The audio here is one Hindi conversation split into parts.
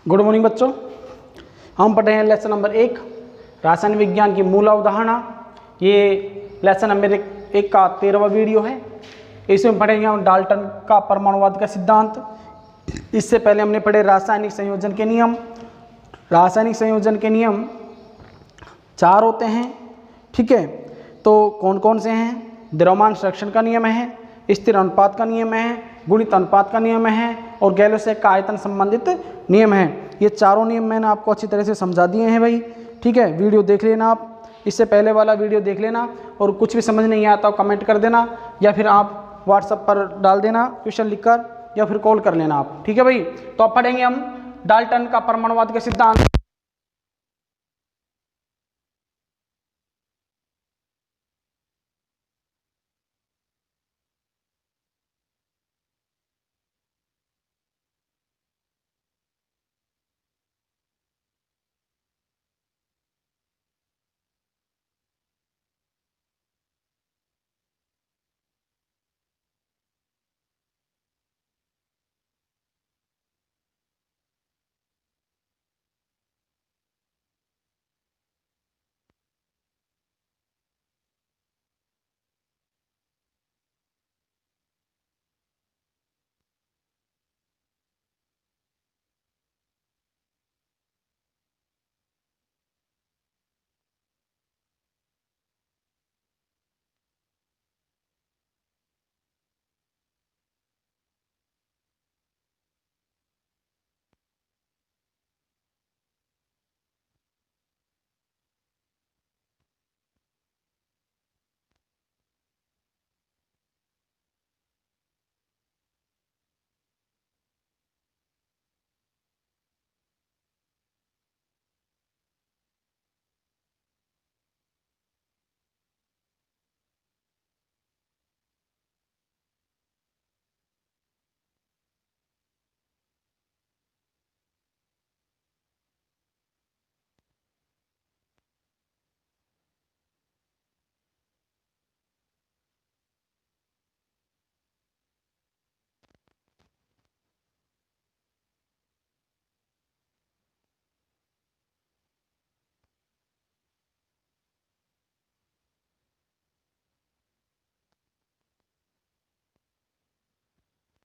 गुड मॉर्निंग बच्चों। हम पढ़ रहे हैं लेसन नंबर 1 रासायनिक विज्ञान की मूल अवधारणा। ये लेसन नंबर 1 का 13वां वीडियो है। इसमें पढ़ेंगे हम डाल्टन का परमाणुवाद का सिद्धांत। इससे पहले हमने पढ़े रासायनिक संयोजन के नियम। रासायनिक संयोजन के नियम 4 होते हैं, ठीक है। तो कौन कौन से हैं? द्रव्यमान संरक्षण का नियम है, स्थिर अनुपात का नियम है, गुणित अनुपात का नियम है और गैलोसेक का आयतन संबंधित नियम है। ये चारों नियम मैंने आपको अच्छी तरह से समझा दिए हैं भाई, ठीक है। वीडियो देख लेना आप, इससे पहले वाला वीडियो देख लेना और कुछ भी समझ नहीं आता कमेंट कर देना या फिर आप व्हाट्सएप पर डाल देना क्वेश्चन लिखकर या फिर कॉल कर लेना आप, ठीक है भाई। तो अब पढ़ेंगे हम डाल्टन का परमाणुवाद का सिद्धांत।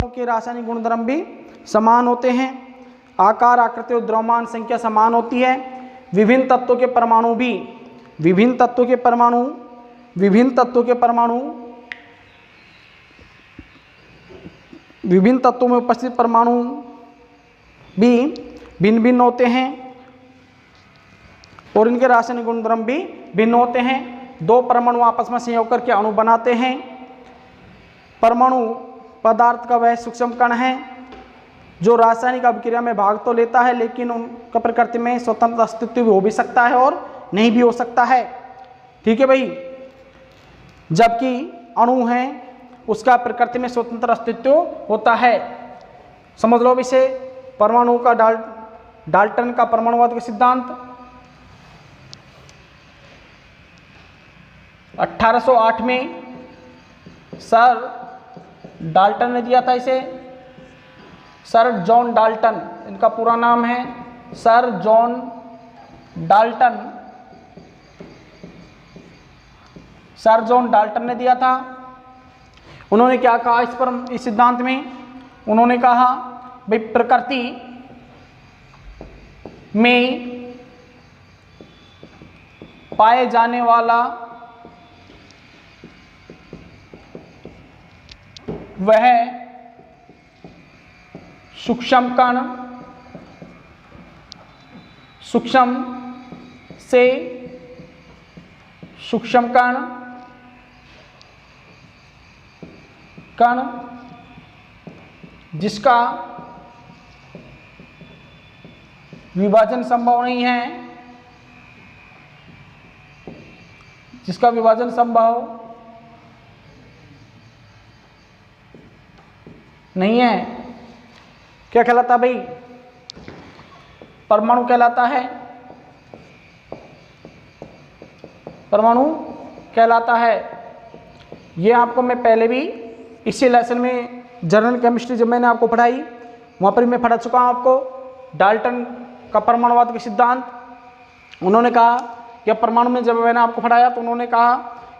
के रासायनिक गुणधर्म भी समान होते हैं। आकार, आकृति और द्रव्यमान संख्या समान होती है। विभिन्न तत्वों के परमाणु भी विभिन्न तत्वों के परमाणु विभिन्न तत्वों में उपस्थित परमाणु भी भिन्न भिन्न होते हैं और इनके रासायनिक गुणधर्म भी भिन्न होते हैं। दो परमाणु आपस में संयोग करके अणु बनाते हैं। परमाणु पदार्थ का वह सूक्ष्म कण है जो रासायनिक अभिक्रिया में भाग तो लेता है, लेकिन उनका प्रकृति में स्वतंत्र अस्तित्व भी हो भी सकता है और नहीं भी हो सकता है, ठीक है भाई। जबकि अणु है उसका प्रकृति में स्वतंत्र अस्तित्व होता है। समझ लो इसे। परमाणु का डाल्टन का परमाणुवाद का सिद्धांत 1808 में सर डाल्टन ने दिया था इसे। सर जॉन डाल्टन, इनका पूरा नाम है sir John Dalton. Sir John Dalton ने दिया था। उन्होंने क्या कहा इस सिद्धांत में? उन्होंने कहा भाई प्रकृति में पाए जाने वाला वह सूक्ष्म कण सूक्ष्म से सूक्ष्म कण जिसका विभाजन संभव नहीं है, जिसका विभाजन संभव नहीं है, क्या कहलाता भाई? परमाणु कहलाता है। परमाणु कहलाता है। ये आपको मैं पहले भी इसी लेसन में जनरल केमिस्ट्री जब मैंने आपको पढ़ाई वहाँ पर मैं पढ़ा चुका हूँ आपको। डाल्टन का परमाणुवाद के सिद्धांत, उन्होंने कहा कि परमाणु में जब मैंने आपको पढ़ाया तो उन्होंने कहा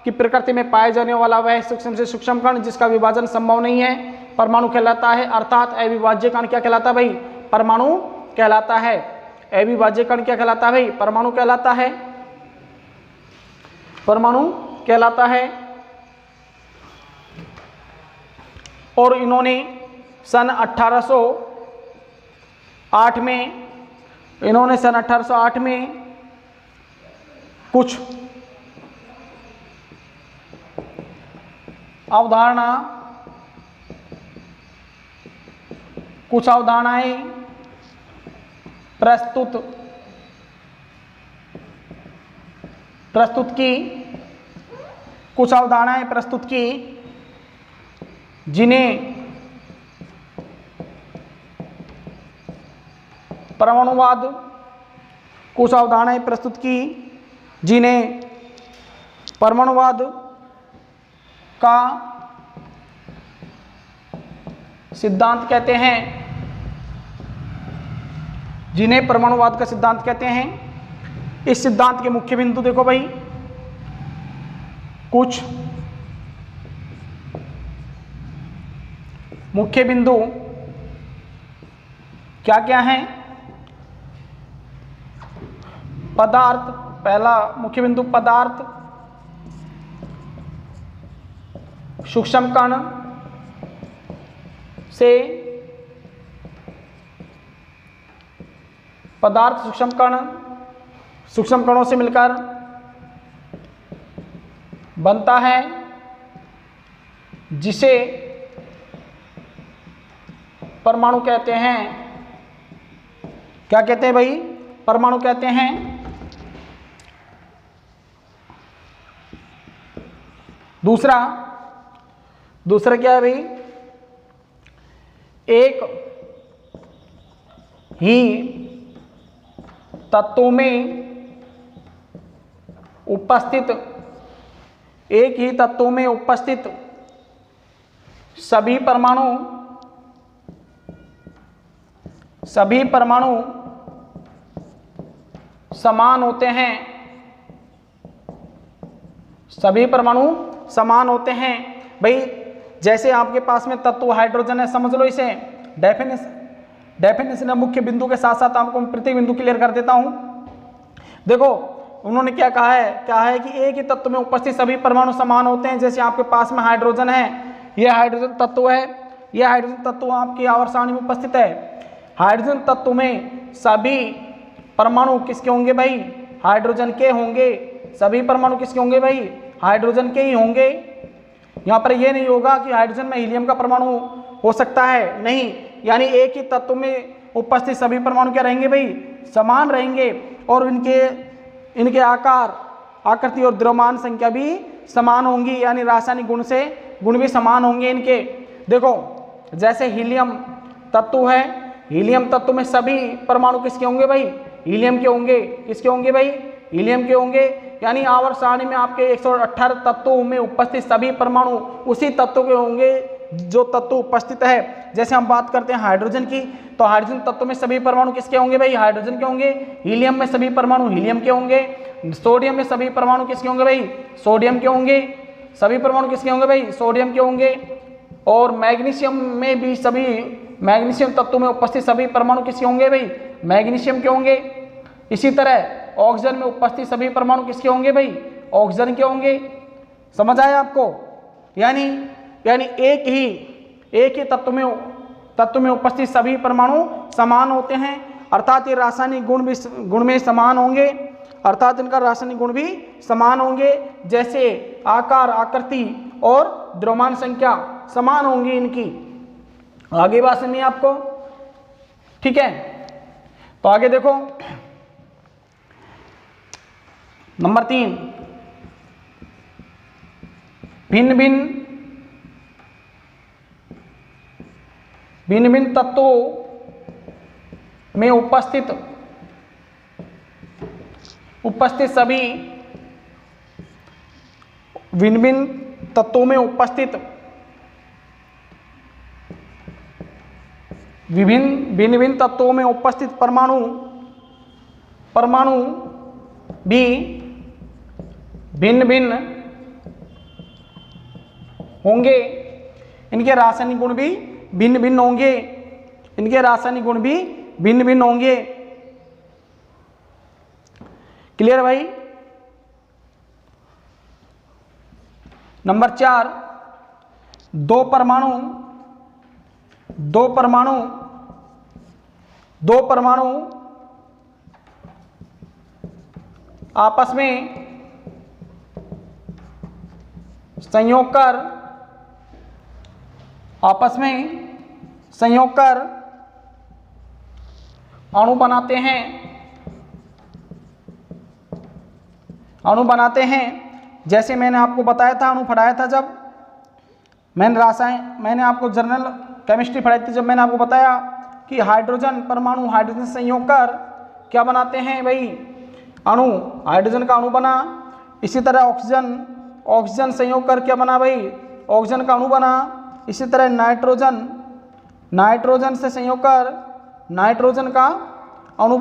कि प्रकृति में पाए जाने वाला वह सूक्ष्म से सूक्ष्म कण जिसका विभाजन संभव नहीं है परमाणु कहलाता है, अर्थात अविभाज्य कण क्या कहलाता है भाई? परमाणु कहलाता है। अविभाज्य कण क्या कहलाता है भाई? परमाणु कहलाता है, परमाणु कहलाता है। और इन्होंने सन 1808 में कुछ अवधारणाएं प्रस्तुत की जिन्हें परमाणुवाद, कुछ अवधारणाएं प्रस्तुत की जिन्हें परमाणुवाद का सिद्धांत कहते हैं, जिन्हें परमाणुवाद का सिद्धांत कहते हैं। इस सिद्धांत के मुख्य बिंदु देखो भाई, कुछ मुख्य बिंदु क्या क्या हैं? पदार्थ, पहला मुख्य बिंदु पदार्थ, सूक्ष्म कण से पदार्थ सूक्ष्म कणों से मिलकर बनता है, जिसे परमाणु कहते हैं। क्या कहते हैं भाई? परमाणु कहते हैं। दूसरा क्या है भाई? एक ही तत्वों में उपस्थित सभी परमाणु समान होते हैं। सभी परमाणु समान होते हैं भाई। जैसे आपके पास में तत्व हाइड्रोजन है, समझ लो इसे। डेफिनेशन मुख्य बिंदु के साथ साथ आपको प्रत्येक बिंदु क्लियर कर देता हूं। देखो उन्होंने क्या कहा है कि एक ही तत्व में उपस्थित सभी परमाणु समान होते हैं। जैसे आपके पास में हाइड्रोजन है, यह हाइड्रोजन तत्व है, यह हाइड्रोजन तत्व आपकी आवर्त सारणी में उपस्थित है। हाइड्रोजन तत्व में सभी परमाणु किसके होंगे भाई? हाइड्रोजन के होंगे। सभी परमाणु किसके होंगे भाई? हाइड्रोजन के ही होंगे। यहाँ पर यह नहीं होगा कि हाइड्रोजन में हीलियम का परमाणु हो सकता है, नहीं। यानी एक ही तत्व में उपस्थित सभी परमाणु क्या रहेंगे भाई? समान रहेंगे। और इनके आकार, आकृति और द्रव्यमान संख्या भी समान होंगी, यानी रासायनिक गुण भी समान होंगे इनके। देखो जैसे हीलियम तत्व है, हीलियम तत्व में सभी परमाणु किसके होंगे भाई? हीलियम के होंगे। किसके होंगे भाई? हीलियम के होंगे। यानी आवर्त सारणी में आपके 118 तत्वों में उपस्थित सभी परमाणु उसी तत्व के होंगे जो तत्व उपस्थित है। जैसे हम बात करते हैं हाइड्रोजन की, तो हाइड्रोजन तत्व में सभी परमाणु किसके होंगे भाई? हाइड्रोजन के होंगे। हीलियम में सभी परमाणु हीलियम के होंगे। सोडियम में सभी परमाणु किसके होंगे भाई? सोडियम के होंगे। सभी परमाणु किसके होंगे भाई? सोडियम के होंगे। और मैग्नीशियम में भी मैग्नीशियम तत्व में उपस्थित सभी परमाणु किसके होंगे भाई? मैग्नीशियम के होंगे। इसी तरह ऑक्सीजन में उपस्थित सभी परमाणु किसके होंगे भाई? ऑक्सीजन के होंगे। समझ आया आपको? यानी एक ही तत्व में उपस्थित सभी परमाणु समान होते हैं, अर्थात ये रासायनिक गुण में समान होंगे, अर्थात इनका रासायनिक गुण भी समान होंगे। जैसे आकार, आकृति और द्रव्यमान संख्या समान होंगी इनकी। आगे बात सुनिए आपको, ठीक है? तो आगे देखो नंबर 3, भिन्न भिन्न तत्वों में उपस्थित सभी भिन्न तत्वों में उपस्थित भिन्न भिन्न तत्वों में उपस्थित परमाणु भी भिन्न भिन्न होंगे, इनके रासायनिक गुण भी भिन्न भिन्न होंगे, इनके रासायनिक गुण भी भिन्न भिन्न होंगे। क्लियर भाई। नंबर 4, दो परमाणु आपस में संयोग कर अणु बनाते हैं। जैसे मैंने आपको बताया था, अणु पढ़ाया था जब मैंने आपको जनरल केमिस्ट्री पढ़ाई थी, जब मैंने आपको बताया कि हाइड्रोजन परमाणु हाइड्रोजन संयोग कर क्या बनाते हैं भाई, अणु, हाइड्रोजन का अणु बना। इसी तरह ऑक्सीजन संयोग कर क्या बना भाई, ऑक्सीजन का अणु बना। इसी तरह नाइट्रोजन से संयोग कर नाइट्रोजन का अणु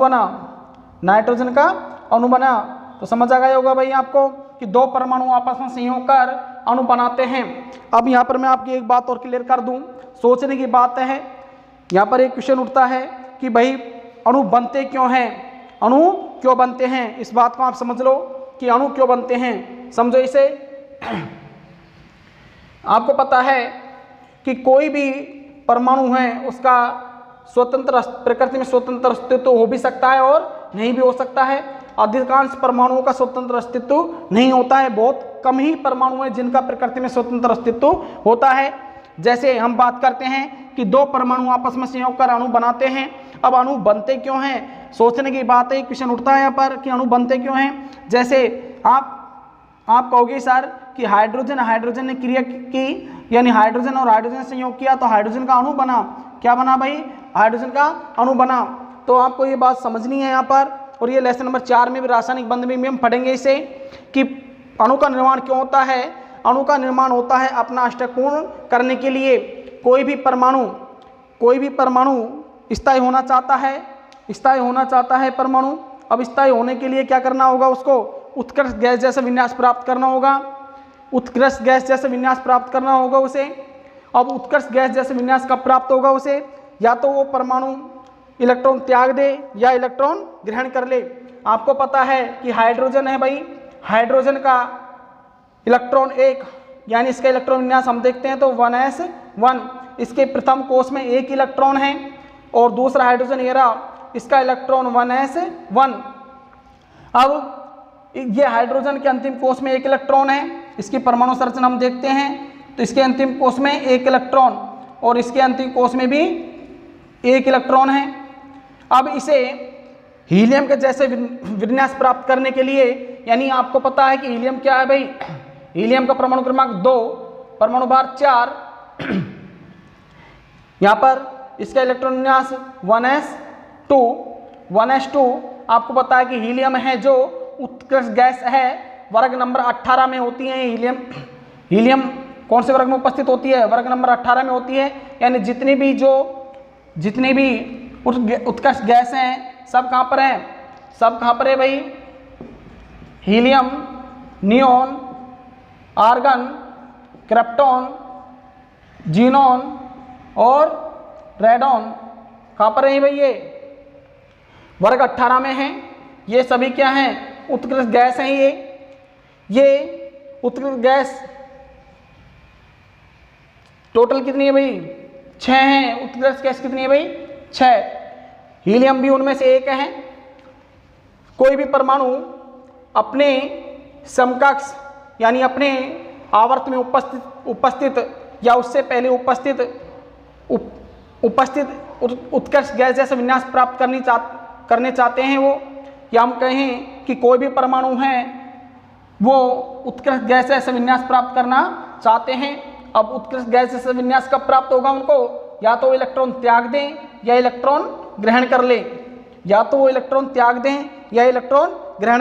बना। तो समझ आ गया होगा भाई आपको कि दो परमाणु आपस में संयोग कर अणु बनाते हैं। अब यहाँ पर मैं आपकी एक बात और क्लियर कर दूं, सोचने की बात है। यहाँ पर एक क्वेश्चन उठता है कि भाई अणु बनते क्यों हैं, अणु क्यों बनते हैं। इस बात को आप समझ लो कि अणु क्यों बनते हैं, समझो इसे। आपको पता है कि कोई भी परमाणु है उसका प्रकृति में स्वतंत्र अस्तित्व हो भी सकता है और नहीं भी हो सकता है। अधिकांश परमाणुओं का स्वतंत्र अस्तित्व नहीं होता है, बहुत कम ही परमाणु हैं जिनका प्रकृति में स्वतंत्र अस्तित्व होता है। जैसे हम बात करते हैं कि दो परमाणु आपस में संयोग कर अणु बनाते हैं। अब अणु बनते क्यों हैं, सोचने की बात है, क्वेश्चन उठता है यहाँ पर कि अणु बनते क्यों हैं। जैसे आप कहोगे सर कि हाइड्रोजन ने क्रिया की, यानी हाइड्रोजन और हाइड्रोजन संयोग किया तो हाइड्रोजन का अणु बना। क्या बना भाई, हाइड्रोजन का अणु बना। तो आपको ये बात समझनी है यहाँ पर, और ये लेसन नंबर 4 में भी रासायनिक बंध में हम पढ़ेंगे इसे कि अणु का निर्माण क्यों होता है। अणु का निर्माण होता है अपना अष्टक पूर्ण करने के लिए। कोई भी परमाणु स्थायी होना चाहता है परमाणु। अब स्थायी होने के लिए क्या करना होगा, उसको उत्कृष्ट गैस जैसा विन्यास प्राप्त करना होगा उसे। अब उत्कृष्ट गैस जैसे विन्यास कब प्राप्त होगा उसे, या तो वो परमाणु इलेक्ट्रॉन त्याग दे या इलेक्ट्रॉन ग्रहण कर ले। आपको पता है कि हाइड्रोजन है भाई, हाइड्रोजन का इलेक्ट्रॉन 1, यानी इसका इलेक्ट्रॉन विन्यास हम देखते हैं तो 1s1। इसके प्रथम कोष में 1 इलेक्ट्रॉन है, और दूसरा हाइड्रोजन ये रहा, इसका इलेक्ट्रॉन 1s1। अब ये हाइड्रोजन के अंतिम कोष में 1 इलेक्ट्रॉन है। इसकी परमाणु संरचना हम देखते हैं तो इसके अंतिम कोष में 1 इलेक्ट्रॉन और इसके अंतिम कोष में भी 1 इलेक्ट्रॉन है। अब इसे हीलियम के जैसे विन्यास प्राप्त करने के लिए, यानी आपको पता है कि हीलियम क्या है भाई, हीलियम का परमाणु क्रमांक 2, परमाणु भार 4। यहाँ पर इसका इलेक्ट्रॉन विन्यास 1s2। आपको पता है कि हीलियम है जो उत्कृष्ट गैस है, वर्ग नंबर 18 में होती है। हीलियम कौन से वर्ग में उपस्थित होती है, वर्ग नंबर 18 में होती है। यानी जितनी भी उत्कृष्ट गैस हैं सब कहाँ पर है भाई, helium, neon, argon, krypton, xenon और रेडॉन कहाँ पर है भाई, ये वर्ग 18 में हैं। ये सभी क्या हैं, उत्कृष्ट गैस हैं। ये उत्कृष्ट गैस टोटल कितनी है भाई, 6 हैं। उत्कृष्ट गैस कितनी है भाई, 6। हीलियम भी उनमें से एक है। कोई भी परमाणु अपने समकक्ष यानी अपने आवर्त में उपस्थित या उससे पहले उपस्थित उत्कृष्ट गैस जैसे विन्यास प्राप्त करने चाहते हैं वो, या हम कहें कि कोई भी परमाणु है वो उत्कृष्ट गैस जैसे विन्यास प्राप्त करना चाहते हैं। अब उत्कृष्ट गैस जैसे विन्यास कब प्राप्त होगा उनको, या तो इलेक्ट्रॉन त्याग दें या इलेक्ट्रॉन ग्रहण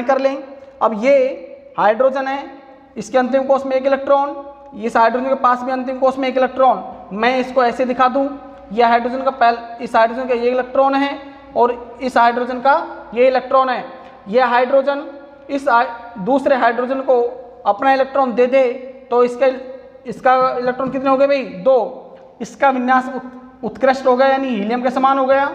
कर लें, अब ये हाइड्रोजन है, इसके अंतिम कोष में 1 इलेक्ट्रॉन, इस हाइड्रोजन के पास भी अंतिम कोष में 1 इलेक्ट्रॉन। मैं इसको ऐसे दिखा दूं ये हाइड्रोजन का इस हाइड्रोजन का ये इलेक्ट्रॉन है और इस हाइड्रोजन का ये इलेक्ट्रॉन है। ये हाइड्रोजन इस दूसरे हाइड्रोजन को अपना इलेक्ट्रॉन दे दे तो इसका इलेक्ट्रॉन कितने हो गए भाई? 2। इसका विन्यास उत्कृष्ट हो गया यानी हीलियम के समान हो गया।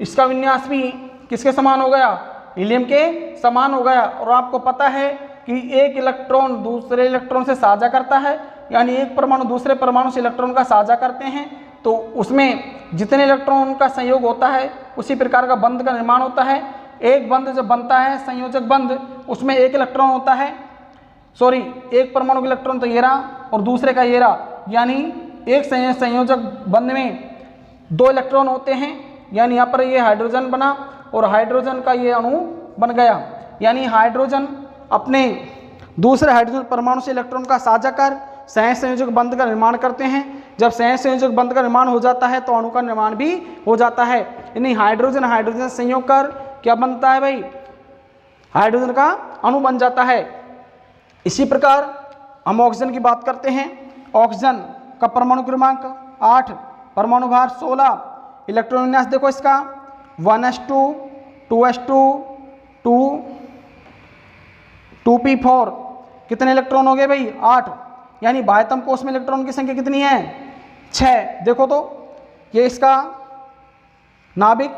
इसका विन्यास भी किसके समान हो गया? हीलियम के समान हो गया। और आपको पता है कि एक इलेक्ट्रॉन दूसरे इलेक्ट्रॉन से साझा करता है, यानी एक परमाणु दूसरे परमाणु से इलेक्ट्रॉन का साझा करते हैं तो उसमें जितने इलेक्ट्रॉन का संयोग होता है उसी प्रकार का बंध का निर्माण होता है। एक बंध जब बनता है संयोजक बंध, उसमें एक इलेक्ट्रॉन होता है, सॉरी एक परमाणु का इलेक्ट्रॉन तो ये रहा और दूसरे का ये रहा, यानी एक संयोजक बंध में 2 इलेक्ट्रॉन होते हैं। यानी यहाँ पर ये हाइड्रोजन बना और हाइड्रोजन का ये अणु बन गया। यानी हाइड्रोजन अपने दूसरे हाइड्रोजन परमाणु से इलेक्ट्रॉन का साझा कर सहसंयोजक बंध का निर्माण करते हैं। जब सहसंयोजक बंध का निर्माण हो जाता है तो अणु का निर्माण भी हो जाता है। यानी हाइड्रोजन हाइड्रोजन संयोग कर क्या बनता है भाई? हाइड्रोजन का अणु बन जाता है। इसी प्रकार हम ऑक्सीजन की बात करते हैं। ऑक्सीजन का परमाणु क्रमांक 8, परमाणु भार 16, इलेक्ट्रॉन विन्यास देखो इसका 1s2 2s2 2p4, कितने इलेक्ट्रॉन हो गए भाई? 8। यानी बाह्यतम कोश में इलेक्ट्रॉन की संख्या कितनी है? 6। देखो तो ये इसका नाभिक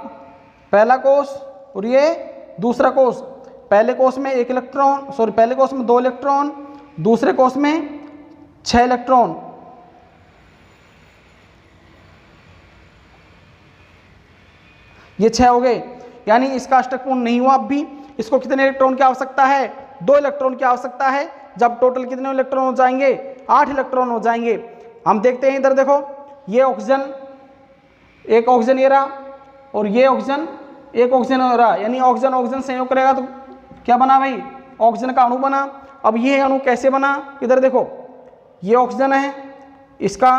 पहला कोश और ये दूसरा कोश। पहले कोश में 1 इलेक्ट्रॉन, सॉरी पहले कोश में 2 इलेक्ट्रॉन, दूसरे कोश में 6 इलेक्ट्रॉन। ये 6 हो गए। यानी इसका अष्टक पूर्ण नहीं हुआ अब भी। इसको कितने इलेक्ट्रॉन की आवश्यकता है? 2 इलेक्ट्रॉन की आवश्यकता है। जब टोटल कितने इलेक्ट्रॉन हो जाएंगे? 8 इलेक्ट्रॉन हो जाएंगे। हम देखते हैं इधर देखो, ये ऑक्सीजन, एक ऑक्सीजन ये रहा और ये ऑक्सीजन, एक ऑक्सीजन हो रहा, यानी ऑक्सीजन ऑक्सीजन संयोग करेगा तो क्या बना भाई? ऑक्सीजन का अणु बना। अब ये अणु कैसे बना? इधर देखो, ये ऑक्सीजन है, इसका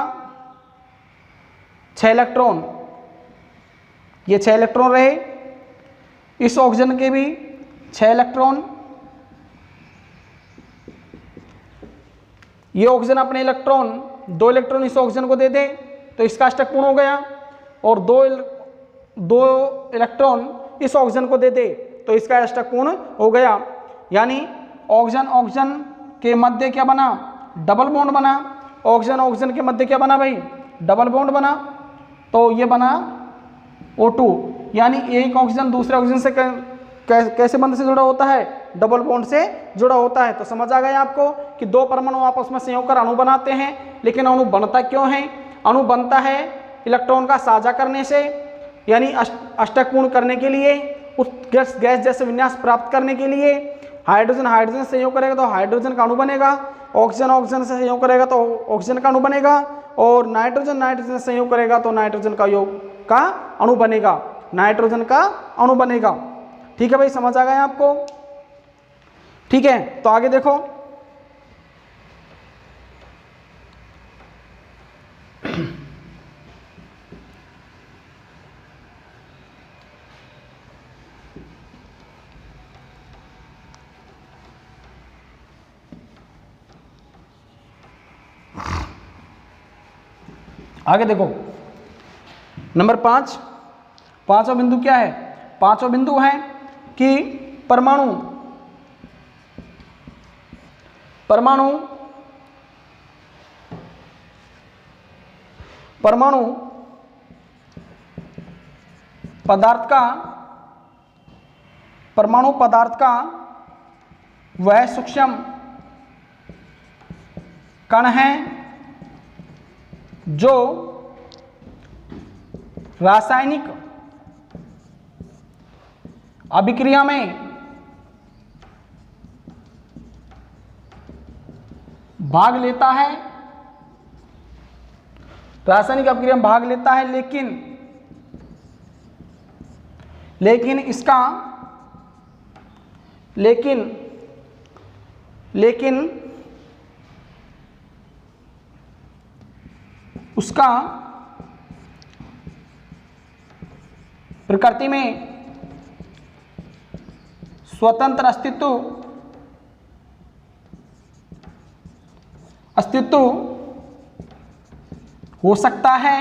6 इलेक्ट्रॉन, ये 6 इलेक्ट्रॉन रहे, इस ऑक्सीजन के भी 6 इलेक्ट्रॉन। ये ऑक्सीजन अपने इलेक्ट्रॉन 2 इलेक्ट्रॉन इस ऑक्सीजन को दे दे तो इसका अष्टक पूर्ण हो गया, और 2 इलेक्ट्रॉन इस ऑक्सीजन को दे दे तो इसका अष्टक पूर्ण हो गया। यानी ऑक्सीजन ऑक्सीजन के मध्य क्या बना? डबल बॉन्ड बना। ऑक्सीजन ऑक्सीजन के मध्य क्या बना भाई? डबल बॉन्ड बना। तो ये बना O2। यानी एक ऑक्सीजन दूसरे ऑक्सीजन से कैसे बंध से जुड़ा होता है? डबल बॉन्ड से जुड़ा होता है। तो समझ आ गया आपको कि 2 परमाणु आपस में संयोग कर अणु बनाते हैं। लेकिन अणु बनता क्यों है? अणु बनता है इलेक्ट्रॉन का साझा करने से, यानी अष्टक पूर्ण करने के लिए, उस गैस जैसे विन्यास प्राप्त करने के लिए। हाइड्रोजन हाइड्रोजन से संयोग करेगा तो हाइड्रोजन का अणु बनेगा, ऑक्सीजन ऑक्सीजन से संयोग करेगा तो ऑक्सीजन का अणु बनेगा, और नाइट्रोजन नाइट्रोजन से संयोग करेगा तो नाइट्रोजन का योग का अणु बनेगा, नाइट्रोजन का अणु बनेगा। ठीक है भाई, समझ आ गया आपको? ठीक है, तो आगे देखो। आगे देखो, नंबर 5, पांचवा बिंदु क्या है? पांचवा बिंदु है कि परमाणु पदार्थ का वह सूक्ष्म कण है जो रासायनिक अभिक्रिया में भाग लेता है, रासायनिक अभिक्रिया में भाग लेता है, लेकिन उसका प्रकृति में स्वतंत्र अस्तित्व हो सकता है,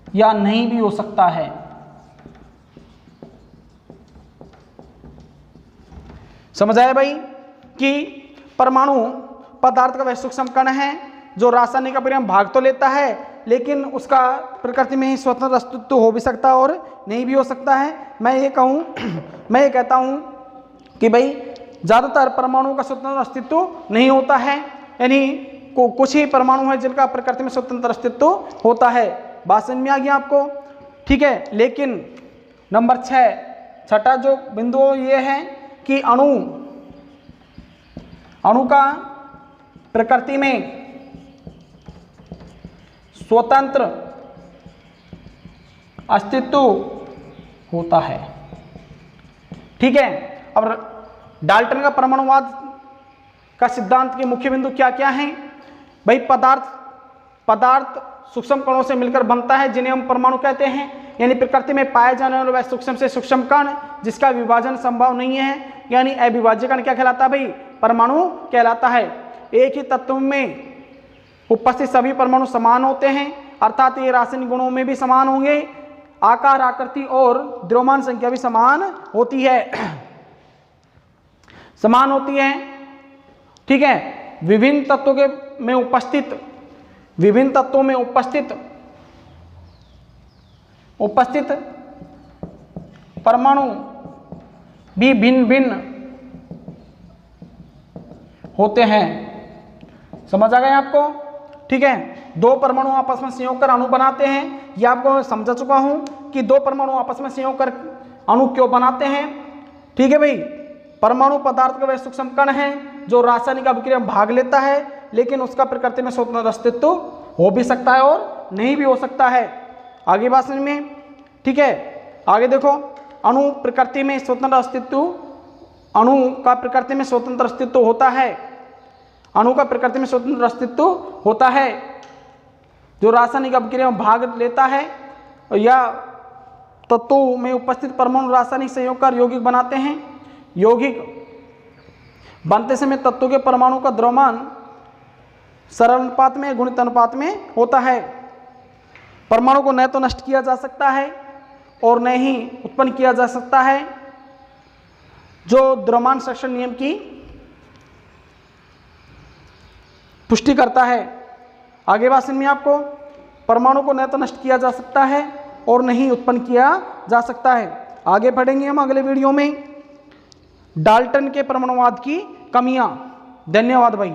या नहीं भी हो सकता है। समझ आया भाई कि परमाणु पदार्थ का वह सूक्ष्म कण है जो रासायनिक अभिक्रिया में भाग तो लेता है, लेकिन उसका प्रकृति में ही स्वतंत्र अस्तित्व हो भी सकता है और नहीं भी हो सकता है। मैं ये कहता हूँ कि भाई ज़्यादातर परमाणुओं का स्वतंत्र अस्तित्व नहीं होता है, यानी कुछ ही परमाणु हैं जिनका प्रकृति में स्वतंत्र अस्तित्व होता है। बात समझ में आ गया आपको? ठीक है। लेकिन नंबर 6 छठा जो बिंदु ये है कि अणु का प्रकृति में स्वतंत्र अस्तित्व होता है। ठीक है। अब डाल्टन का परमाणुवाद का सिद्धांत के मुख्य बिंदु क्या क्या हैं? भाई पदार्थ सूक्ष्म कणों से मिलकर बनता है जिन्हें हम परमाणु कहते हैं, यानी प्रकृति में पाए जाने वाले वह सूक्ष्म से सूक्ष्म कण जिसका विभाजन संभव नहीं है, यानी अविभाज्य कण क्या कहलाता है भाई? परमाणु कहलाता है। एक ही तत्व में उपस्थित सभी परमाणु समान होते हैं, अर्थात ये रासायनिक गुणों में भी समान होंगे, आकार आकृति और द्रव्यमान संख्या भी समान होती है। समान होती है। ठीक है। विभिन्न तत्वों में उपस्थित परमाणु भी भिन्न भिन्न होते हैं। समझ आ गया आपको? ठीक है। दो परमाणु आपस में संयोग कर अणु बनाते हैं, यह आपको समझा चुका हूं कि दो परमाणु आपस में संयोग कर अणु क्यों बनाते हैं। ठीक है भाई। परमाणु पदार्थ का वह सूक्ष्म कण है जो रासायनिक अभिक्रिया में भाग लेता है, लेकिन उसका प्रकृति में स्वतंत्र अस्तित्व हो भी सकता है और नहीं भी हो सकता है। आगे बात समझ में? ठीक है। आगे देखो, अणु का प्रकृति में स्वतंत्र अस्तित्व होता है। अणु का प्रकृति में स्वतंत्र अस्तित्व होता है जो रासायनिक अभिक्रिया में भाग लेता है या तत्वों में उपस्थित परमाणु रासायनिक संयोग कर यौगिक बनाते हैं। यौगिक बनते समय तत्वों के परमाणु का द्रव्यमान सरल अनुपात में गुणित अनुपात में होता है। परमाणु को न तो नष्ट किया जा सकता है और न ही उत्पन्न किया जा सकता है, जो द्रव्यमान संरक्षण नियम की पुष्टि करता है। आगे बात समझ में आपको? परमाणु को न तो नष्ट किया जा सकता है और न ही उत्पन्न किया जा सकता है। आगे पढ़ेंगे हम अगले वीडियो में डाल्टन के परमाणुवाद की कमियां। धन्यवाद भाई।